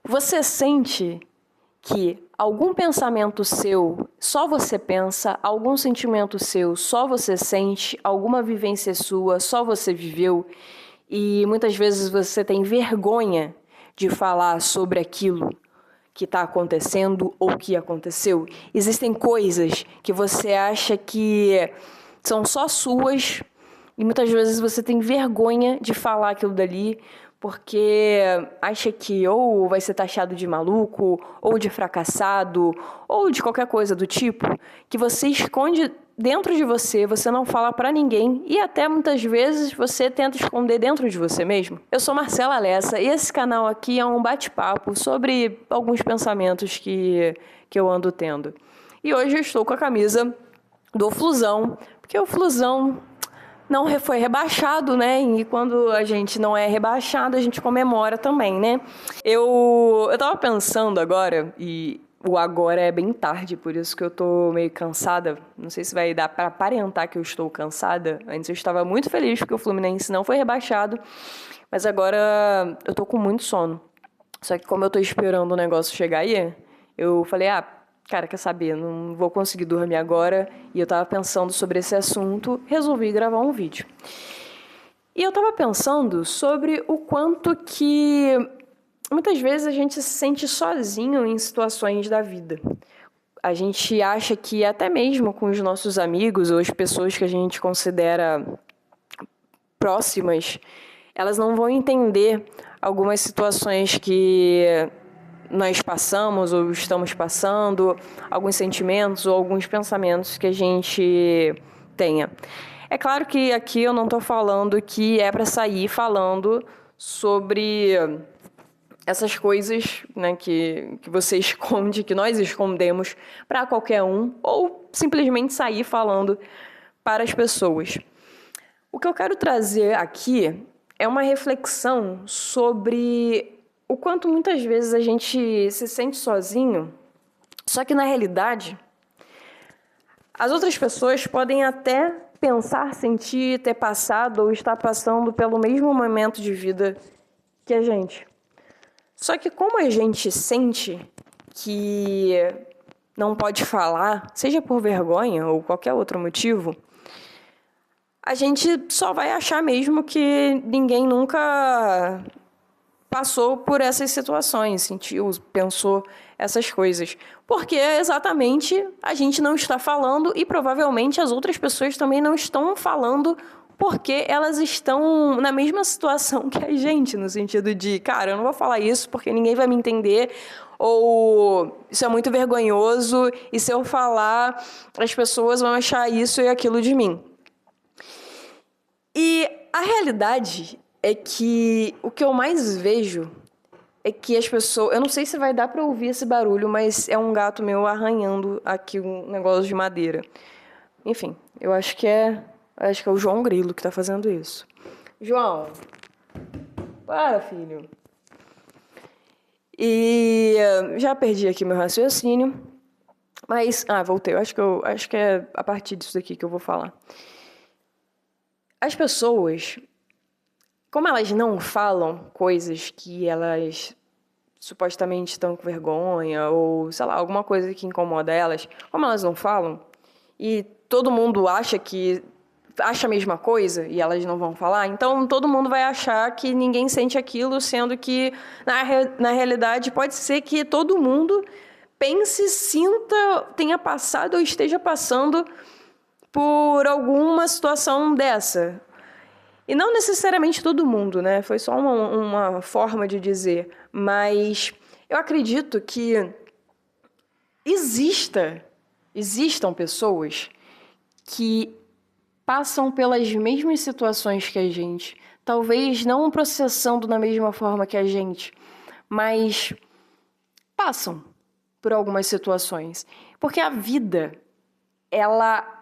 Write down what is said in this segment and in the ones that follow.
Você sente que algum pensamento seu só você pensa, algum sentimento seu só você sente, alguma vivência sua só você viveu e muitas vezes você tem vergonha de falar sobre aquilo que está acontecendo ou que aconteceu? Existem coisas que você acha que são só suas e muitas vezes você tem vergonha de falar aquilo dali porque acha que ou vai ser taxado de maluco, ou de fracassado, ou de qualquer coisa do tipo, que você esconde dentro de você, você não fala pra ninguém e até muitas vezes você tenta esconder dentro de você mesmo. Eu sou Marcela Lessa e esse canal aqui é um bate-papo sobre alguns pensamentos que eu ando tendo. E hoje eu estou com a camisa do Flusão, porque o Flusão não foi rebaixado, né? E quando a gente não é rebaixado, a gente comemora também, né? Eu tava pensando agora, e o agora é bem tarde, por isso que eu tô meio cansada. Não sei se vai dar para aparentar que eu estou cansada. Antes eu estava muito feliz porque o Fluminense não foi rebaixado, mas agora eu tô com muito sono. Só que como eu tô esperando o negócio chegar aí, eu falei, cara, quer saber, não vou conseguir dormir agora. E eu tava pensando sobre esse assunto, resolvi gravar um vídeo. E eu tava pensando sobre o quanto que muitas vezes a gente se sente sozinho em situações da vida. A gente acha que até mesmo com os nossos amigos ou as pessoas que a gente considera próximas, elas não vão entender algumas situações que nós passamos ou estamos passando, alguns sentimentos ou alguns pensamentos que a gente tenha. É claro que aqui eu não estou falando que é para sair falando sobre essas coisas, né, que você esconde, que nós escondemos para qualquer um, ou simplesmente sair falando para as pessoas. O que eu quero trazer aqui é uma reflexão sobre o quanto muitas vezes a gente se sente sozinho, só que na realidade as outras pessoas podem até pensar, sentir, ter passado ou estar passando pelo mesmo momento de vida que a gente. Só que como a gente sente que não pode falar, seja por vergonha ou qualquer outro motivo, a gente só vai achar mesmo que ninguém nunca passou por essas situações, sentiu, pensou essas coisas. Porque exatamente a gente não está falando e provavelmente as outras pessoas também não estão falando porque elas estão na mesma situação que a gente, no sentido de, cara, eu não vou falar isso porque ninguém vai me entender, ou isso é muito vergonhoso e se eu falar, as pessoas vão achar isso e aquilo de mim. E a realidade é que o que eu mais vejo é que as pessoas... Eu não sei se vai dar para ouvir esse barulho, mas é um gato meu arranhando aqui um negócio de madeira. Enfim, eu acho que é o João Grilo que está fazendo isso. João, para, filho. E já perdi aqui meu raciocínio, mas... voltei. Eu acho que é a partir disso daqui que eu vou falar. As pessoas, como elas não falam coisas que elas supostamente estão com vergonha ou, sei lá, alguma coisa que incomoda elas, como elas não falam e todo mundo acha a mesma coisa e elas não vão falar, então todo mundo vai achar que ninguém sente aquilo, sendo que na realidade pode ser que todo mundo pense, sinta, tenha passado ou esteja passando por alguma situação dessa. E não necessariamente todo mundo, né? Foi só uma forma de dizer. Mas eu acredito que existam pessoas que passam pelas mesmas situações que a gente. Talvez não processando da mesma forma que a gente, mas passam por algumas situações. Porque a vida, ela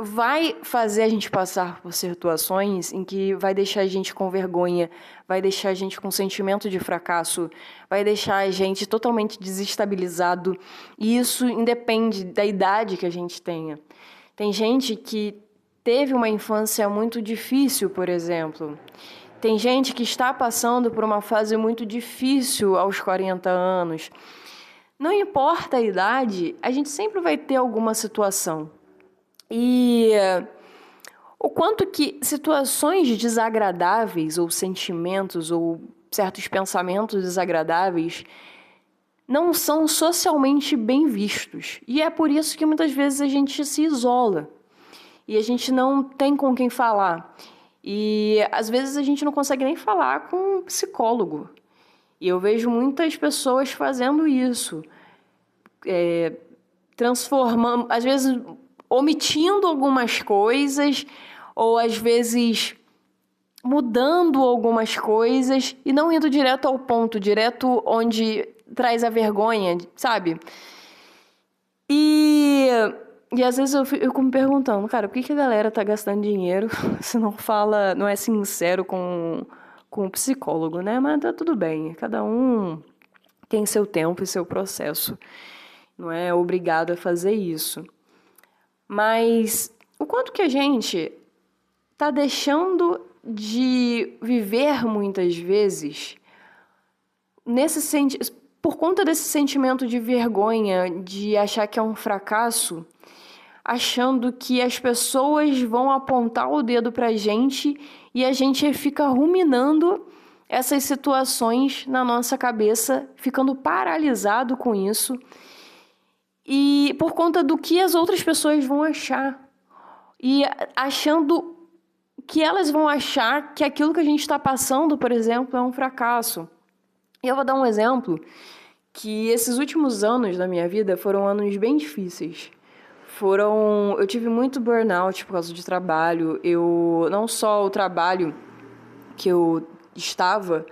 vai fazer a gente passar por situações em que vai deixar a gente com vergonha, vai deixar a gente com sentimento de fracasso, vai deixar a gente totalmente desestabilizado. E isso independe da idade que a gente tenha. Tem gente que teve uma infância muito difícil, por exemplo, Tem gente que está passando por uma fase muito difícil aos 40 anos. Não importa a idade, a gente sempre vai ter alguma situação. E o quanto que situações desagradáveis ou sentimentos ou certos pensamentos desagradáveis não são socialmente bem vistos. E é por isso que muitas vezes a gente se isola e a gente não tem com quem falar. E às vezes a gente não consegue nem falar com um psicólogo. E eu vejo muitas pessoas fazendo isso, transformando, às vezes omitindo algumas coisas, ou às vezes mudando algumas coisas e não indo direto ao ponto, direto onde traz a vergonha, sabe? E às vezes eu fico me perguntando, cara, por que a galera tá gastando dinheiro se não fala, não é sincero com o psicólogo, né? Mas tá tudo bem, cada um tem seu tempo e seu processo. Não é obrigado a fazer isso. Mas o quanto que a gente tá deixando de viver muitas vezes por conta desse sentimento de vergonha, de achar que é um fracasso, achando que as pessoas vão apontar o dedo pra gente e a gente fica ruminando essas situações na nossa cabeça, ficando paralisado com isso e por conta do que as outras pessoas vão achar e achando que elas vão achar que aquilo que a gente está passando, por exemplo, é um fracasso. E eu vou dar um exemplo que esses últimos anos da minha vida foram anos bem difíceis. Eu tive muito burnout por causa de trabalho. Não só o trabalho que eu estava,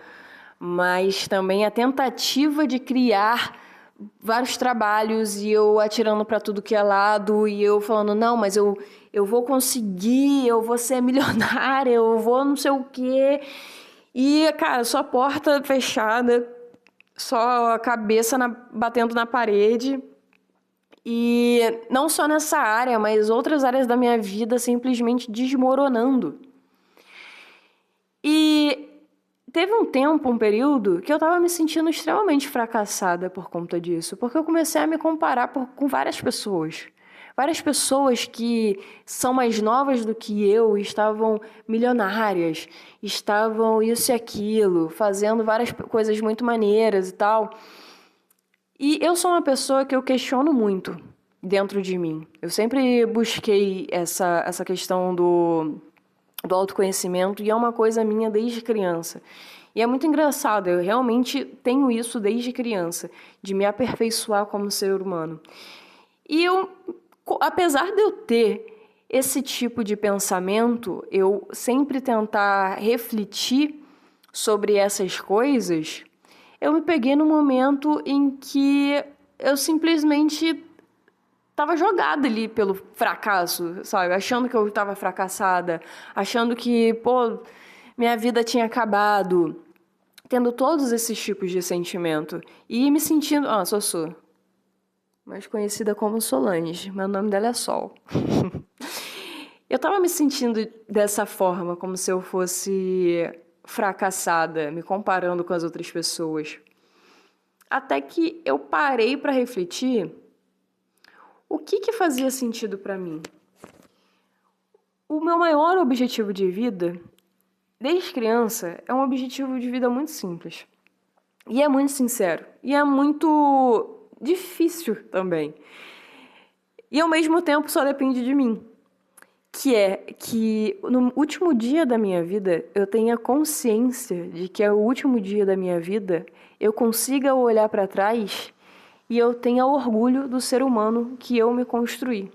mas também a tentativa de criar vários trabalhos e eu atirando para tudo que é lado e eu falando, não, mas eu vou conseguir, eu vou ser milionária, eu vou não sei o quê. E, cara, só porta fechada, só a cabeça batendo na parede. E não só nessa área, mas outras áreas da minha vida simplesmente desmoronando. E teve um período, que eu tava me sentindo extremamente fracassada por conta disso, porque eu comecei a me comparar com várias pessoas. Várias pessoas que são mais novas do que eu, estavam milionárias, estavam isso e aquilo, fazendo várias coisas muito maneiras e tal. E eu sou uma pessoa que eu questiono muito dentro de mim. Eu sempre busquei essa questão do autoconhecimento e é uma coisa minha desde criança. E é muito engraçado, eu realmente tenho isso desde criança, de me aperfeiçoar como ser humano. E apesar de eu ter esse tipo de pensamento, eu sempre tentar refletir sobre essas coisas, eu me peguei num momento em que eu simplesmente estava jogada ali pelo fracasso, sabe? Achando que eu estava fracassada, achando que, minha vida tinha acabado, tendo todos esses tipos de sentimento e me sentindo... Sossô, mais conhecida como Solange, meu nome dela é Sol. Eu estava me sentindo dessa forma, como se eu fosse fracassada, me comparando com as outras pessoas. Até que eu parei para refletir o que fazia sentido para mim. O meu maior objetivo de vida, desde criança, é um objetivo de vida muito simples. E é muito sincero. E é muito difícil também. E ao mesmo tempo só depende de mim. Que é que no último dia da minha vida, eu tenha consciência de que é o último dia da minha vida, eu consiga olhar para trás e eu tenha orgulho do ser humano que eu me construí.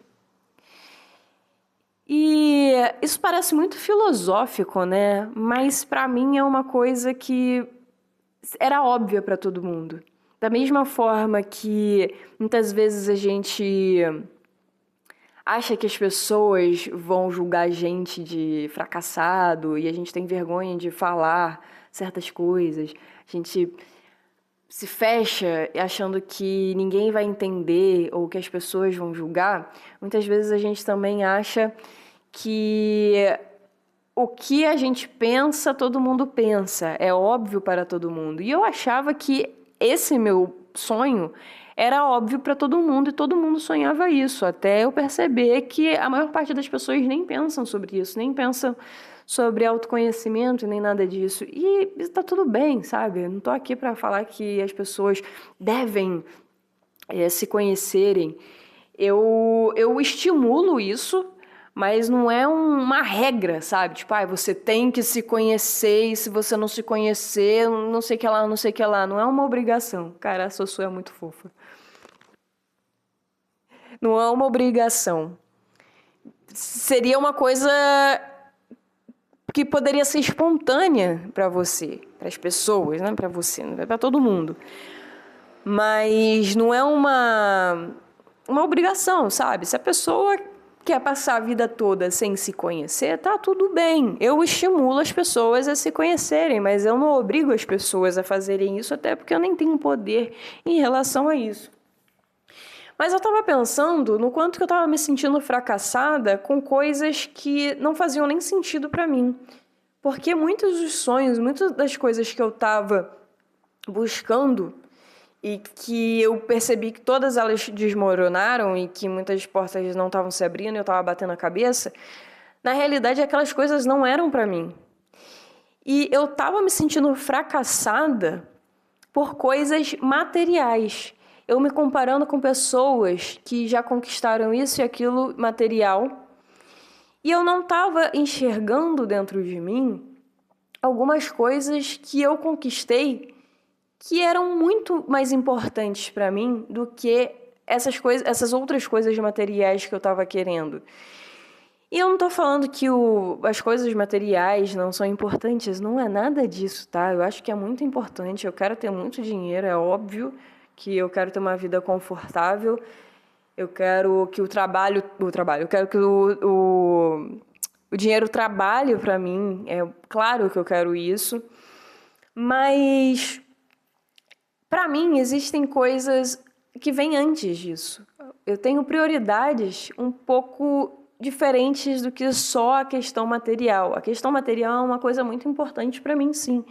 E isso parece muito filosófico, né? Mas para mim é uma coisa que era óbvia para todo mundo. Da mesma forma que muitas vezes a gente acha que as pessoas vão julgar a gente de fracassado e a gente tem vergonha de falar certas coisas. A gente se fecha achando que ninguém vai entender ou que as pessoas vão julgar. Muitas vezes a gente também acha que o que a gente pensa, todo mundo pensa. É óbvio para todo mundo. E eu achava que esse meu sonho era óbvio para todo mundo e todo mundo sonhava isso, até eu perceber que a maior parte das pessoas nem pensam sobre isso, nem pensam sobre autoconhecimento, nem nada disso. E está tudo bem, sabe? Eu não estou aqui para falar que as pessoas devem se conhecerem. Eu estimulo isso, mas não é uma regra, sabe? Tipo, você tem que se conhecer e se você não se conhecer, não sei o que lá, não sei o que lá. Não é uma obrigação. Cara, a Sossô é muito fofa. Não é uma obrigação. Seria uma coisa que poderia ser espontânea para você, para as pessoas, né? Para você, não é para todo mundo. Mas não é uma obrigação, sabe? Se a pessoa quer passar a vida toda sem se conhecer, tá tudo bem. Eu estimulo as pessoas a se conhecerem, mas eu não obrigo as pessoas a fazerem isso, até porque eu nem tenho poder em relação a isso. Mas eu estava pensando no quanto que eu estava me sentindo fracassada com coisas que não faziam nem sentido para mim. Porque muitos dos sonhos, muitas das coisas que eu estava buscando e que eu percebi que todas elas desmoronaram e que muitas portas não estavam se abrindo e eu estava batendo a cabeça, na realidade aquelas coisas não eram para mim. E eu estava me sentindo fracassada por coisas materiais. Eu me comparando com pessoas que já conquistaram isso e aquilo material. E eu não estava enxergando dentro de mim algumas coisas que eu conquistei que eram muito mais importantes para mim do que essas outras coisas materiais que eu estava querendo. E eu não estou falando que as coisas materiais não são importantes, não é nada disso, tá? Eu acho que é muito importante, eu quero ter muito dinheiro, é óbvio que eu quero ter uma vida confortável, eu quero que eu quero que o dinheiro trabalhe para mim, é claro que eu quero isso, mas para mim existem coisas que vêm antes disso. Eu tenho prioridades um pouco diferentes do que só a questão material. A questão material é uma coisa muito importante para mim, sim.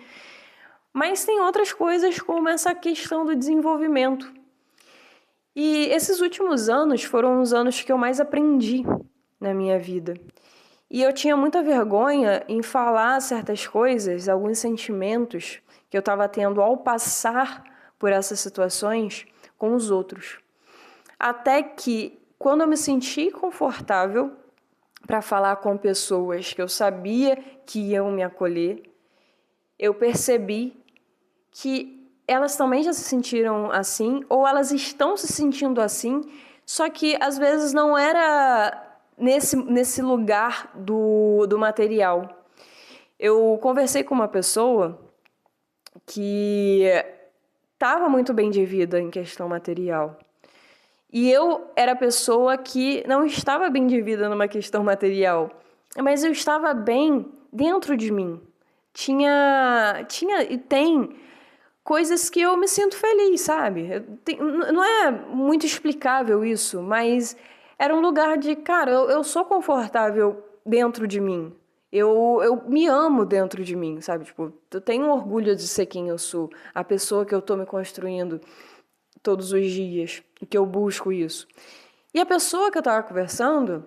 Mas tem outras coisas como essa questão do desenvolvimento. E esses últimos anos foram os anos que eu mais aprendi na minha vida. E eu tinha muita vergonha em falar certas coisas, alguns sentimentos que eu estava tendo ao passar por essas situações com os outros. Até que, quando eu me senti confortável para falar com pessoas que eu sabia que iam me acolher, eu percebi que elas também já se sentiram assim, ou elas estão se sentindo assim, só que às vezes não era nesse lugar do material. Eu conversei com uma pessoa que estava muito bem de vida em questão material. E eu era a pessoa que não estava bem de vida numa questão material, mas eu estava bem dentro de mim. Tinha e tem coisas que eu me sinto feliz, sabe? Não é muito explicável isso, mas era um lugar de, cara, eu sou confortável dentro de mim. Eu me amo dentro de mim, sabe? Tipo, eu tenho orgulho de ser quem eu sou, a pessoa que eu tô me construindo todos os dias, que eu busco isso. E a pessoa que eu tava conversando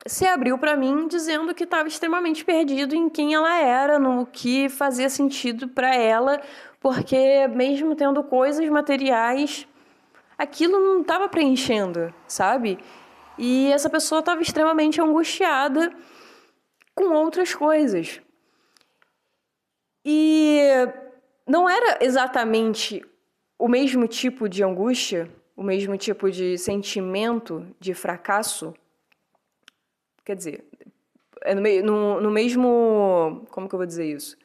se abriu para mim dizendo que estava extremamente perdido em quem ela era, no que fazia sentido para ela, porque mesmo tendo coisas materiais, aquilo não estava preenchendo, sabe? E essa pessoa estava extremamente angustiada com outras coisas. E não era exatamente o mesmo tipo de angústia, o mesmo tipo de sentimento de fracasso. Quer dizer, no mesmo... Como que eu vou dizer isso?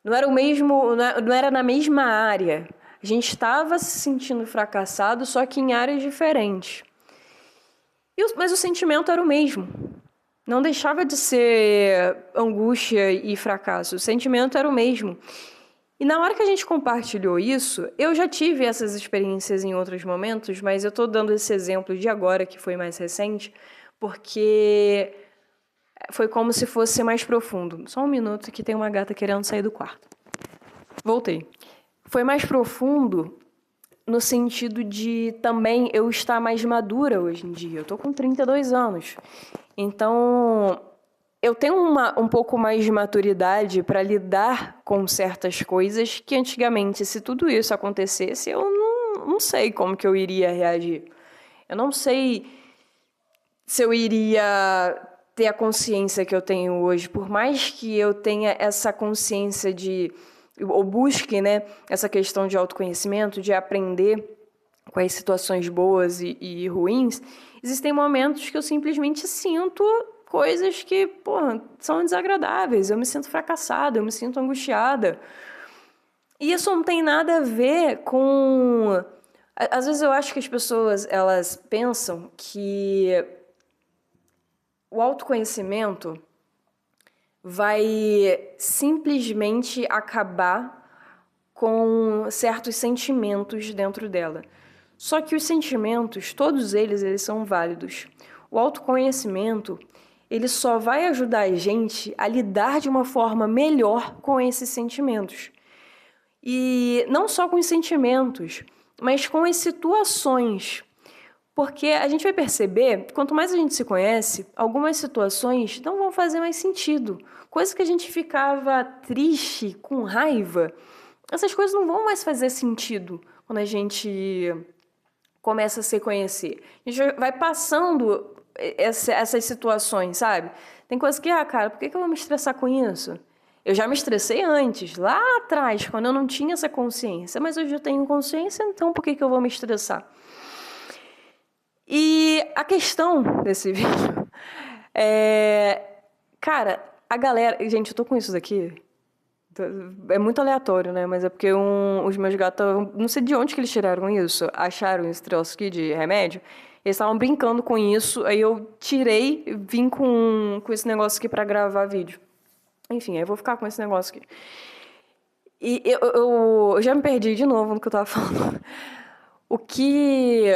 Não era o mesmo, não era na mesma área. A gente estava se sentindo fracassado, só que em áreas diferentes. Mas o sentimento era o mesmo. Não deixava de ser angústia e fracasso. O sentimento era o mesmo. E na hora que a gente compartilhou isso, eu já tive essas experiências em outros momentos, mas eu estou dando esse exemplo de agora, que foi mais recente, porque foi como se fosse mais profundo. Só um minuto que tem uma gata querendo sair do quarto. Voltei. Foi mais profundo no sentido de também eu estar mais madura hoje em dia. Eu tô com 32 anos. Então, eu tenho um pouco mais de maturidade para lidar com certas coisas que antigamente, se tudo isso acontecesse, eu não sei como que eu iria reagir. Eu não sei se eu iria ter a consciência que eu tenho hoje. Por mais que eu tenha essa consciência ou busque, né, essa questão de autoconhecimento, de aprender com as situações boas e ruins, existem momentos que eu simplesmente sinto coisas que, são desagradáveis. Eu me sinto fracassada, eu me sinto angustiada. E isso não tem nada a ver com... Às vezes eu acho que as pessoas, elas pensam que o autoconhecimento vai simplesmente acabar com certos sentimentos dentro dela. Só que os sentimentos, todos eles são válidos. O autoconhecimento, ele só vai ajudar a gente a lidar de uma forma melhor com esses sentimentos. E não só com os sentimentos, mas com as situações. Porque a gente vai perceber, quanto mais a gente se conhece, algumas situações não vão fazer mais sentido. Coisa que a gente ficava triste, com raiva, essas coisas não vão mais fazer sentido quando a gente começa a se conhecer. A gente vai passando essas situações, sabe? Tem coisas que, cara, por que eu vou me estressar com isso? Eu já me estressei antes, lá atrás, quando eu não tinha essa consciência. Mas hoje eu tenho consciência, então por que eu vou me estressar? E a questão desse vídeo é... Cara, a galera... Gente, eu tô com isso daqui... É muito aleatório, né? Mas é porque os meus gatos... Não sei de onde que eles tiraram isso. Acharam esse troço aqui de remédio. Eles estavam brincando com isso. Aí eu tirei e vim com esse negócio aqui pra gravar vídeo. Enfim, aí eu vou ficar com esse negócio aqui. E eu já me perdi de novo no que eu tava falando. O que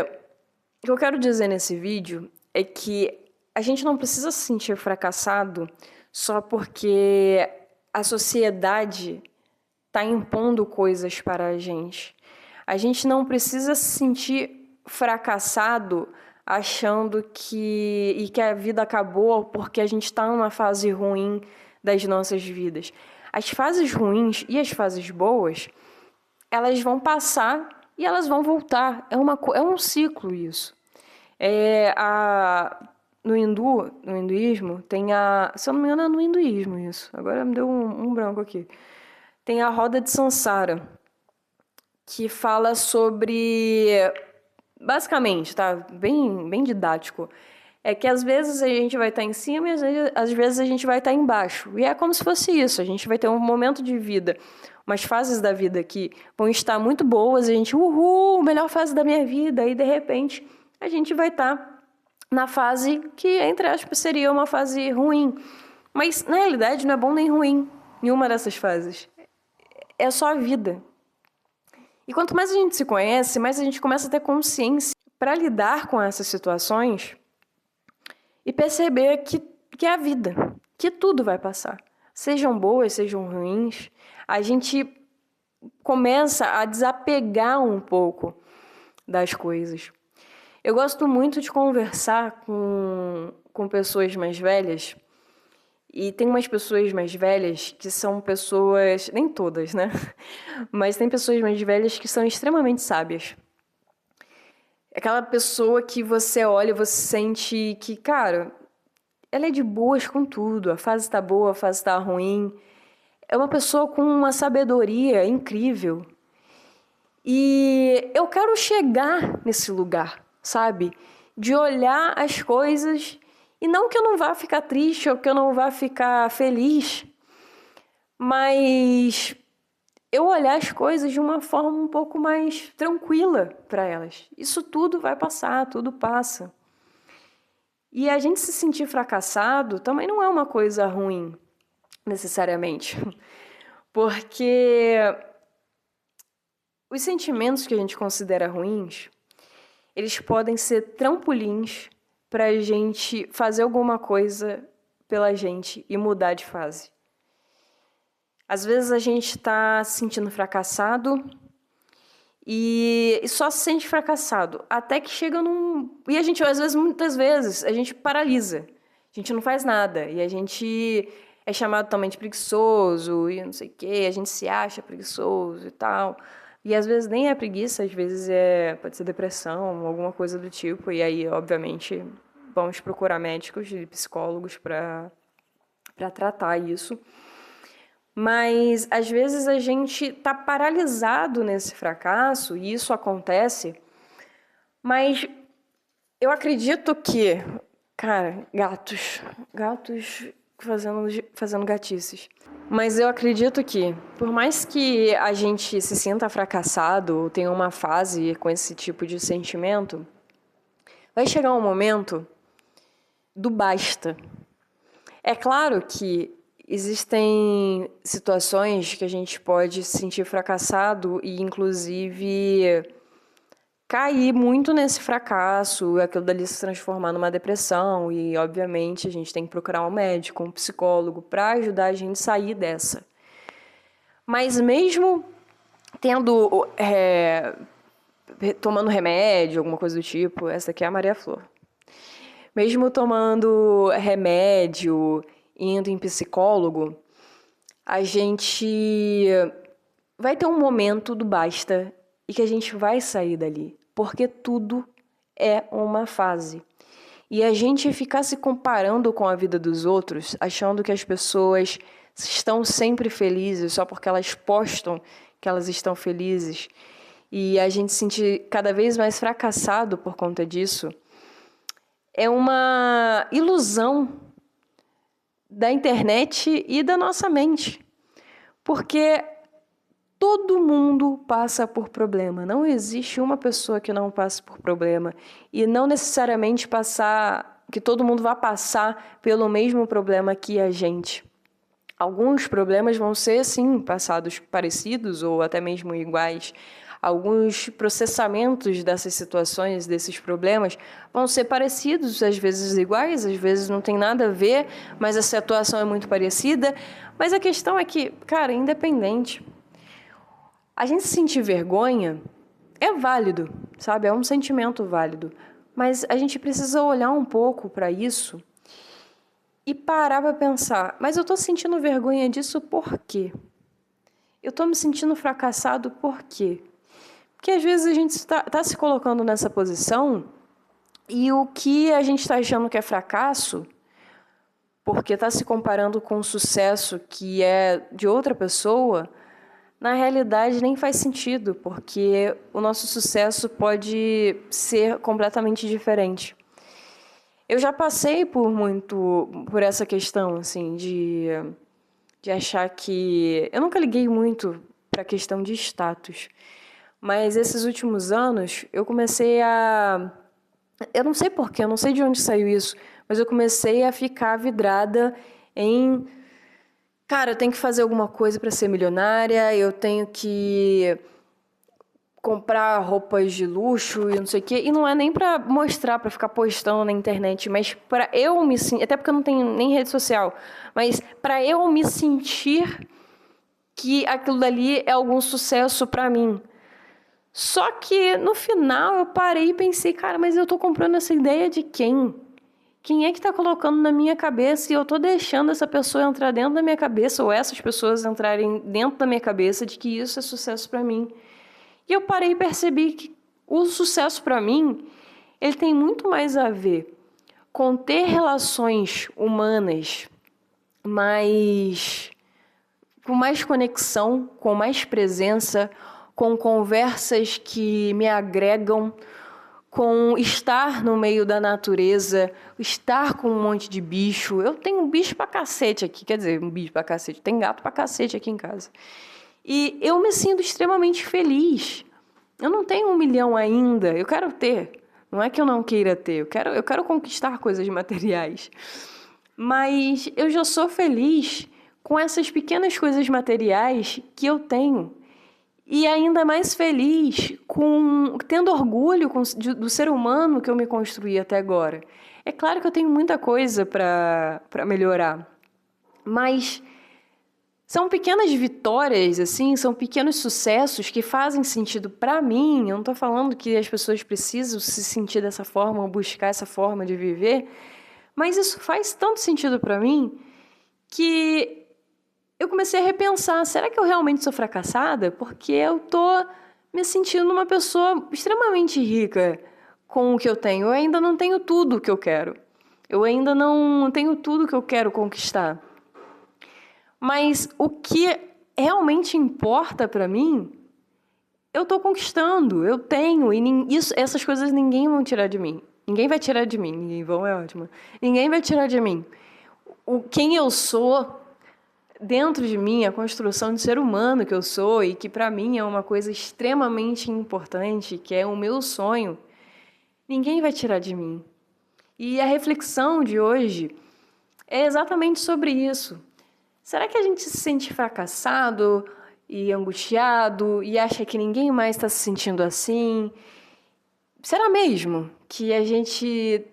eu quero dizer nesse vídeo é que a gente não precisa se sentir fracassado só porque a sociedade está impondo coisas para a gente. A gente não precisa se sentir fracassado achando que a vida acabou porque a gente está numa fase ruim das nossas vidas. As fases ruins e as fases boas, elas vão passar e elas vão voltar. É um ciclo isso. No hinduísmo, tem se eu não me engano, é no hinduísmo isso. Agora me deu um branco aqui. Tem a roda de Sansara, que fala sobre... Basicamente, tá? Bem didático. É que às vezes a gente vai estar em cima e às vezes a gente vai estar embaixo. E é como se fosse isso. A gente vai ter um momento de vida, umas fases da vida que vão estar muito boas. A gente, melhor fase da minha vida. E de repente a gente vai estar na fase que, entre aspas, seria uma fase ruim. Mas na realidade não é bom nem ruim nenhuma dessas fases. É só a vida. E quanto mais a gente se conhece, mais a gente começa a ter consciência para lidar com essas situações e perceber que é a vida, que tudo vai passar. Sejam boas, sejam ruins. A gente começa a desapegar um pouco das coisas. Eu gosto muito de conversar com pessoas mais velhas. E tem umas pessoas mais velhas que são pessoas... Nem todas, né? Mas tem pessoas mais velhas que são extremamente sábias. Aquela pessoa que você olha e você sente que, cara, ela é de boas com tudo. A fase tá boa, a fase tá ruim. É uma pessoa com uma sabedoria incrível. E eu quero chegar nesse lugar, sabe? De olhar as coisas... E não que eu não vá ficar triste ou que eu não vá ficar feliz, mas eu olhar as coisas de uma forma um pouco mais tranquila para elas. Isso tudo vai passar, tudo passa. E a gente se sentir fracassado também não é uma coisa ruim, necessariamente. Porque os sentimentos que a gente considera ruins, eles podem ser trampolins para a gente fazer alguma coisa pela gente e mudar de fase. Às vezes a gente está se sentindo fracassado e só se sente fracassado, até que chega num... E a gente, às vezes, muitas vezes, a gente paralisa. A gente não faz nada. E a gente é chamado também de preguiçoso e não sei o quê. A gente se acha preguiçoso e tal. E às vezes nem é preguiça, às vezes pode ser depressão, alguma coisa do tipo. E aí, obviamente, vamos procurar médicos e psicólogos para tratar isso. Mas, às vezes, a gente está paralisado nesse fracasso, e isso acontece, mas eu acredito que, cara, gatos fazendo gatices. Mas eu acredito que, por mais que a gente se sinta fracassado, ou tenha uma fase com esse tipo de sentimento, vai chegar um momento do basta. É claro que existem situações que a gente pode se sentir fracassado e, inclusive, cair muito nesse fracasso, aquilo dali se transformar numa depressão e, obviamente, a gente tem que procurar um médico, um psicólogo para ajudar a gente a sair dessa. Mas mesmo tomando remédio, alguma coisa do tipo, essa aqui é a Maria Flor. Mesmo tomando remédio, indo em psicólogo, a gente vai ter um momento do basta e que a gente vai sair dali, porque tudo é uma fase. E a gente ficar se comparando com a vida dos outros, achando que as pessoas estão sempre felizes só porque elas postam que elas estão felizes, e a gente se sentir cada vez mais fracassado por conta disso, é uma ilusão da internet e da nossa mente. Porque todo mundo passa por problema. Não existe uma pessoa que não passe por problema. E não necessariamente que todo mundo vá passar pelo mesmo problema que a gente. Alguns problemas vão ser, sim, passados parecidos ou até mesmo iguais. Alguns processamentos dessas situações, desses problemas, vão ser parecidos, às vezes iguais, às vezes não tem nada a ver, mas a situação é muito parecida. Mas a questão é que, cara, independente, a gente sentir vergonha é válido, sabe? É um sentimento válido. Mas a gente precisa olhar um pouco para isso e parar para pensar, mas eu estou sentindo vergonha disso por quê? Eu estou me sentindo fracassado por quê? Porque às vezes a gente está se colocando nessa posição e o que a gente está achando que é fracasso, porque está se comparando com o sucesso que é de outra pessoa, na realidade nem faz sentido, porque o nosso sucesso pode ser completamente diferente. Eu já passei por essa questão, assim, de achar que... Eu nunca liguei muito para a questão de status. Mas esses últimos anos, eu comecei a... Eu não sei porquê, eu não sei de onde saiu isso, mas eu comecei a ficar vidrada em... Cara, eu tenho que fazer alguma coisa para ser milionária, eu tenho que comprar roupas de luxo e não sei o quê. E não é nem para mostrar, para ficar postando na internet, mas para eu me sentir... Até porque eu não tenho nem rede social, mas para eu me sentir que aquilo dali é algum sucesso para mim. Só que, no final, eu parei e pensei, cara, mas eu tô comprando essa ideia de quem? Quem é que tá colocando na minha cabeça e eu tô deixando essa pessoa entrar dentro da minha cabeça ou essas pessoas entrarem dentro da minha cabeça de que isso é sucesso pra mim? E eu parei e percebi que o sucesso pra mim, ele tem muito mais a ver com ter relações humanas com mais conexão, com mais presença, com conversas que me agregam, com estar no meio da natureza, estar com um monte de bicho. Eu tenho um bicho pra cacete aqui, quer dizer, um bicho pra cacete, tem gato pra cacete aqui em casa. E eu me sinto extremamente feliz. Eu não tenho 1 milhão ainda, eu quero ter. Não é que eu não queira ter, eu quero conquistar coisas materiais. Mas eu já sou feliz com essas pequenas coisas materiais que eu tenho. E ainda mais feliz tendo orgulho do ser humano que eu me construí até agora. É claro que eu tenho muita coisa para melhorar, mas são pequenas vitórias, assim, são pequenos sucessos que fazem sentido para mim. Eu não estou falando que as pessoas precisam se sentir dessa forma ou buscar essa forma de viver, mas isso faz tanto sentido para mim que eu comecei a repensar, será que eu realmente sou fracassada? Porque eu tô me sentindo uma pessoa extremamente rica com o que eu tenho. Eu ainda não tenho tudo o que eu quero. Eu ainda não tenho tudo que eu quero conquistar. Mas o que realmente importa para mim, eu tô conquistando, eu tenho. E essas coisas ninguém vai tirar de mim. Ninguém vai tirar de mim. Ninguém vão, é ótimo. Ninguém vai tirar de mim. Quem eu sou dentro de mim, a construção de ser humano que eu sou e que para mim é uma coisa extremamente importante, que é o meu sonho, ninguém vai tirar de mim. E a reflexão de hoje é exatamente sobre isso. Será que a gente se sente fracassado e angustiado e acha que ninguém mais está se sentindo assim? Será mesmo que a gente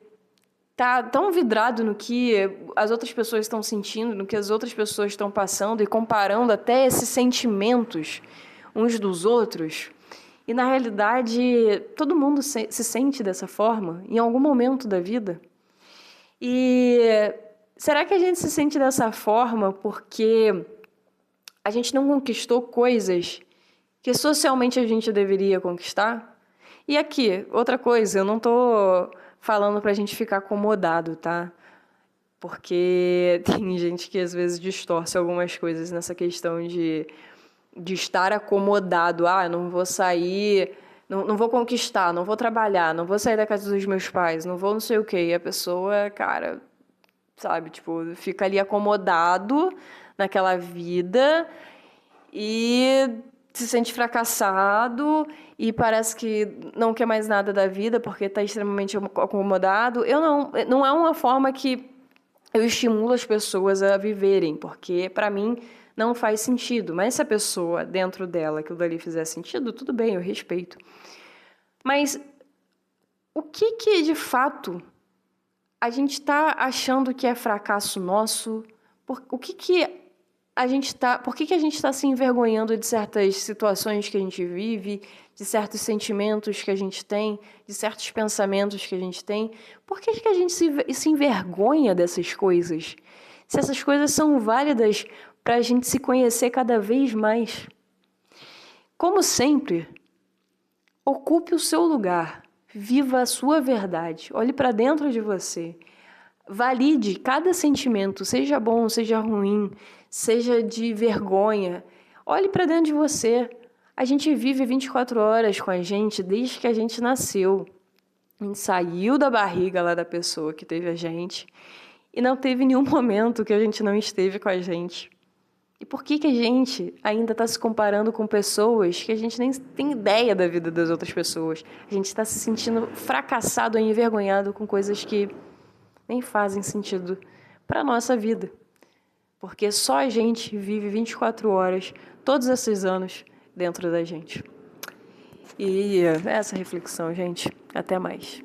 tá tão vidrado no que as outras pessoas estão sentindo, no que as outras pessoas estão passando e comparando até esses sentimentos uns dos outros? E, na realidade, todo mundo se sente dessa forma em algum momento da vida. E será que a gente se sente dessa forma porque a gente não conquistou coisas que socialmente a gente deveria conquistar? E aqui, outra coisa, eu não tô falando pra gente ficar acomodado, tá? Porque tem gente que às vezes distorce algumas coisas nessa questão de estar acomodado. Ah, não vou sair, não vou conquistar, não vou trabalhar, não vou sair da casa dos meus pais, não vou não sei o quê. E a pessoa, cara, sabe, tipo, fica ali acomodado naquela vida e se sente fracassado e parece que não quer mais nada da vida porque está extremamente acomodado. Não é uma forma que eu estimulo as pessoas a viverem, porque para mim não faz sentido. Mas se a pessoa, dentro dela, aquilo dali fizer sentido, tudo bem, eu respeito. Mas o que de fato a gente está achando que é fracasso nosso? Por que a gente está se envergonhando de certas situações que a gente vive, de certos sentimentos que a gente tem, de certos pensamentos que a gente tem? Por que a gente se envergonha dessas coisas? Se essas coisas são válidas para a gente se conhecer cada vez mais. Como sempre, ocupe o seu lugar, viva a sua verdade, olhe para dentro de você. Valide cada sentimento, seja bom, seja ruim, seja de vergonha. Olhe para dentro de você. A gente vive 24 horas com a gente desde que a gente nasceu. A gente saiu da barriga lá da pessoa que teve a gente e não teve nenhum momento que a gente não esteve com a gente. E por que a gente ainda está se comparando com pessoas que a gente nem tem ideia da vida das outras pessoas? A gente está se sentindo fracassado e envergonhado com coisas que nem fazem sentido para a nossa vida. Porque só a gente vive 24 horas, todos esses anos, dentro da gente. E essa reflexão, gente. Até mais.